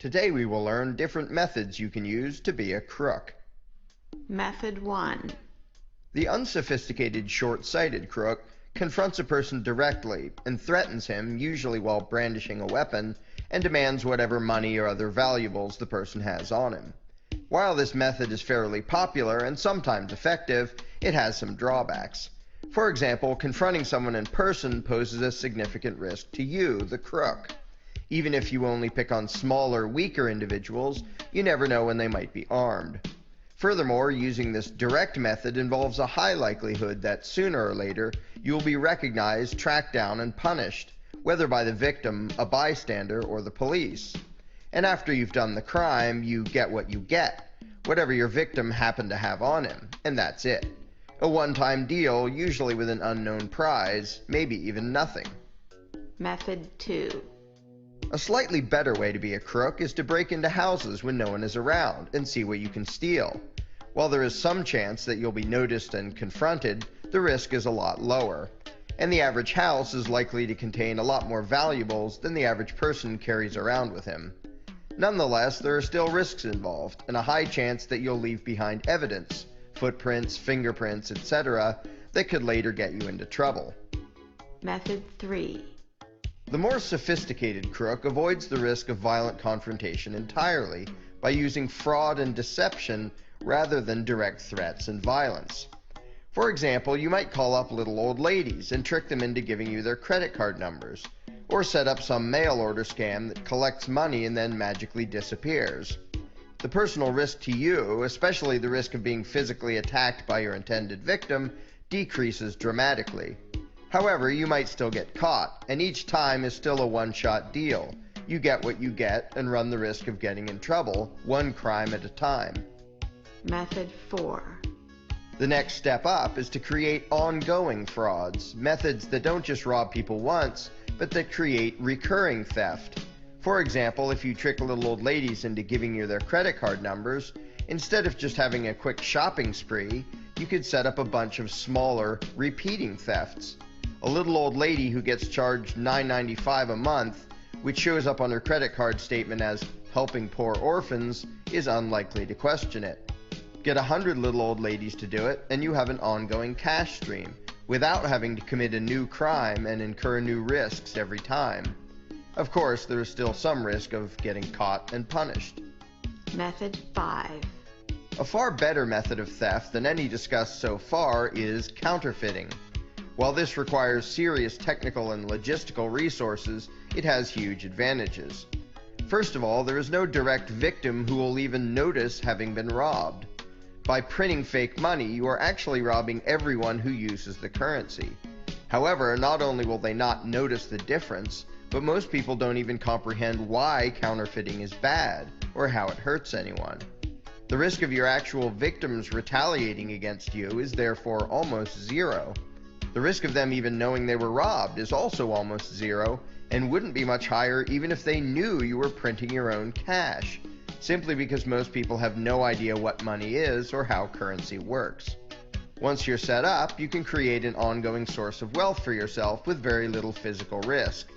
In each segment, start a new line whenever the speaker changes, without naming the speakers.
Today we will learn different methods you can use to be a crook.
Method 1.
The unsophisticated, short-sighted crook confronts a person directly and threatens him, usually while brandishing a weapon, and demands whatever money or other valuables the person has on him. While this method is fairly popular and sometimes effective, it has some drawbacks. For example, confronting someone in person poses a significant risk to you, the crook. Even if you only pick on smaller, weaker individuals, you never know when they might be armed. Furthermore, using this direct method involves a high likelihood that sooner or later you will be recognized, tracked down, and punished, whether by the victim, a bystander, or the police. And after you've done the crime, you get what you get, whatever your victim happened to have on him, and that's it. A one-time deal, usually with an unknown prize, maybe even nothing.
Method 2.
A slightly better way to be a crook is to break into houses when no one is around and see what you can steal. While there is some chance that you'll be noticed and confronted, the risk is a lot lower, and the average house is likely to contain a lot more valuables than the average person carries around with him. Nonetheless, there are still risks involved, and a high chance that you'll leave behind evidence, footprints, fingerprints, etc., that could later get you into trouble.
Method 3.
The more sophisticated crook avoids the risk of violent confrontation entirely by using fraud and deception rather than direct threats and violence. For example, you might call up little old ladies and trick them into giving you their credit card numbers, or set up some mail order scam that collects money and then magically disappears. The personal risk to you, especially the risk of being physically attacked by your intended victim, decreases dramatically. However, you might still get caught, and each time is still a one-shot deal. You get what you get and run the risk of getting in trouble, one crime at a time.
Method 4.
The next step up is to create ongoing frauds, methods that don't just rob people once, but that create recurring theft. For example, if you trick little old ladies into giving you their credit card numbers, instead of just having a quick shopping spree, you could set up a bunch of smaller, repeating thefts. A little old lady who gets charged $9.95 a month, which shows up on her credit card statement as helping poor orphans, is unlikely to question it. Get 100 little old ladies to do it, and you have an ongoing cash stream, without having to commit a new crime and incur new risks every time. Of course, there is still some risk of getting caught and punished.
Method 5.
A far better method of theft than any discussed so far is counterfeiting. While this requires serious technical and logistical resources, it has huge advantages. First of all, there is no direct victim who will even notice having been robbed. By printing fake money, you are actually robbing everyone who uses the currency. However, not only will they not notice the difference, but most people don't even comprehend why counterfeiting is bad or how it hurts anyone. The risk of your actual victims retaliating against you is therefore almost zero. The risk of them even knowing they were robbed is also almost zero, and wouldn't be much higher even if they knew you were printing your own cash, simply because most people have no idea what money is or how currency works. Once you're set up, you can create an ongoing source of wealth for yourself with very little physical risk.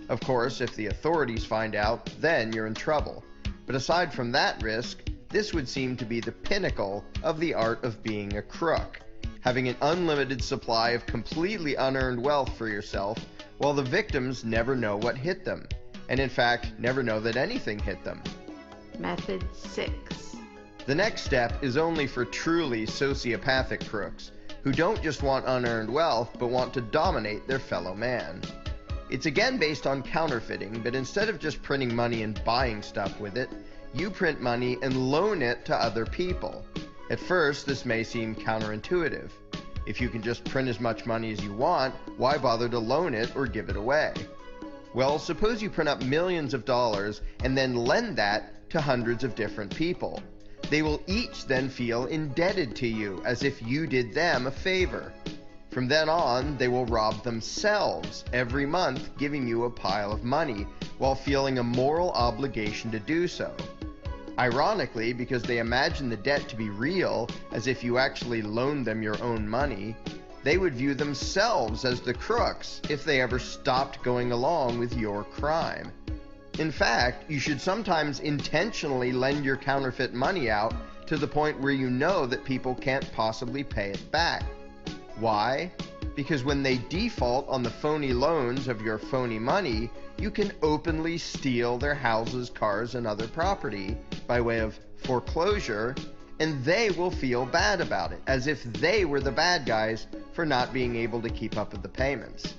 Of course, if the authorities find out, then you're in trouble. But aside from that risk, this would seem to be the pinnacle of the art of being a crook, having an unlimited supply of completely unearned wealth for yourself, while the victims never know what hit them, and in fact never know that anything hit them.
Method 6.
The next step is only for truly sociopathic crooks, who don't just want unearned wealth, but want to dominate their fellow man. It's again based on counterfeiting, but instead of just printing money and buying stuff with it, you print money and loan it to other people. At first, this may seem counterintuitive. If you can just print as much money as you want, why bother to loan it or give it away? Well, suppose you print up millions of dollars and then lend that to hundreds of different people. They will each then feel indebted to you, as if you did them a favor. From then on, they will rob themselves every month, giving you a pile of money, while feeling a moral obligation to do so. Ironically, because they imagine the debt to be real, as if you actually loaned them your own money, they would view themselves as the crooks if they ever stopped going along with your crime. In fact, you should sometimes intentionally lend your counterfeit money out to the point where you know that people can't possibly pay it back. Why? Because when they default on the phony loans of your phony money, you can openly steal their houses, cars, and other property by way of foreclosure, and they will feel bad about it, as if they were the bad guys for not being able to keep up with the payments.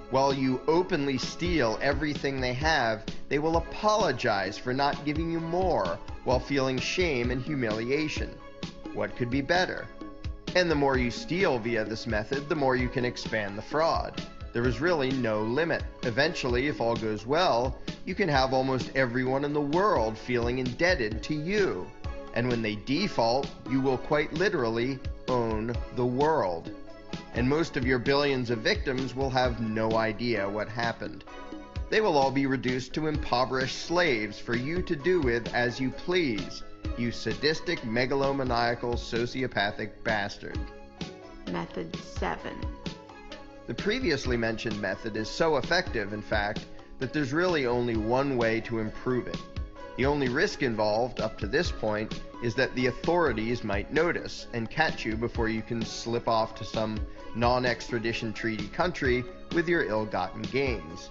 While you openly steal everything they have, they will apologize for not giving you more while feeling shame and humiliation. What could be better? And the more you steal via this method, the more you can expand the fraud. There is really no limit. Eventually, if all goes well, you can have almost everyone in the world feeling indebted to you. And when they default, you will quite literally own the world. And most of your billions of victims will have no idea what happened. They will all be reduced to impoverished slaves for you to do with as you please, you sadistic, megalomaniacal, sociopathic bastard.
Method 7.
The previously mentioned method is so effective, in fact, that there's really only one way to improve it. The only risk involved up to this point is that the authorities might notice and catch you before you can slip off to some non-extradition treaty country with your ill-gotten gains.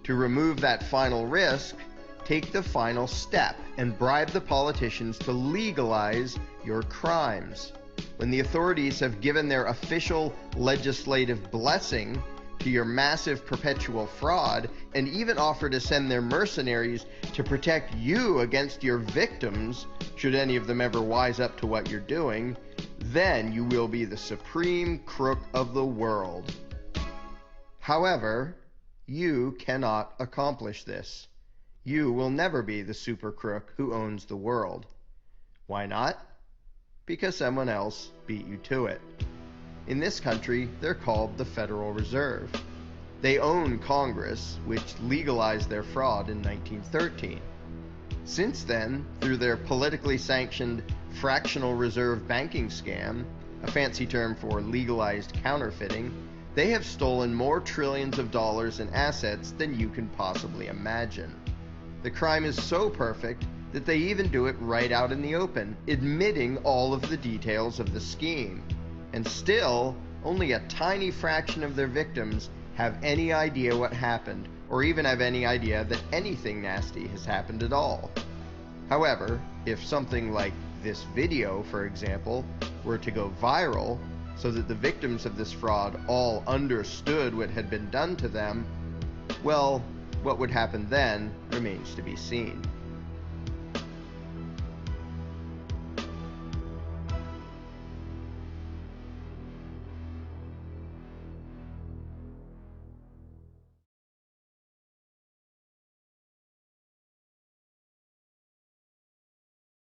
To remove that final risk, take the final step and bribe the politicians to legalize your crimes. When the authorities have given their official legislative blessing to your massive perpetual fraud and even offer to send their mercenaries to protect you against your victims, should any of them ever wise up to what you're doing, then you will be the supreme crook of the world. However, you cannot accomplish this. You will never be the super crook who owns the world. Why not? Because someone else beat you to it. In this country, they're called the Federal Reserve. They own Congress, which legalized their fraud in 1913. Since then, through their politically sanctioned fractional reserve banking scam, a fancy term for legalized counterfeiting, they have stolen more trillions of dollars in assets than you can possibly imagine. The crime is so perfect that they even do it right out in the open, admitting all of the details of the scheme. And still, only a tiny fraction of their victims have any idea what happened, or even have any idea that anything nasty has happened at all. However, if something like this video, for example, were to go viral, so that the victims of this fraud all understood what had been done to them, well, what would happen then remains to be seen.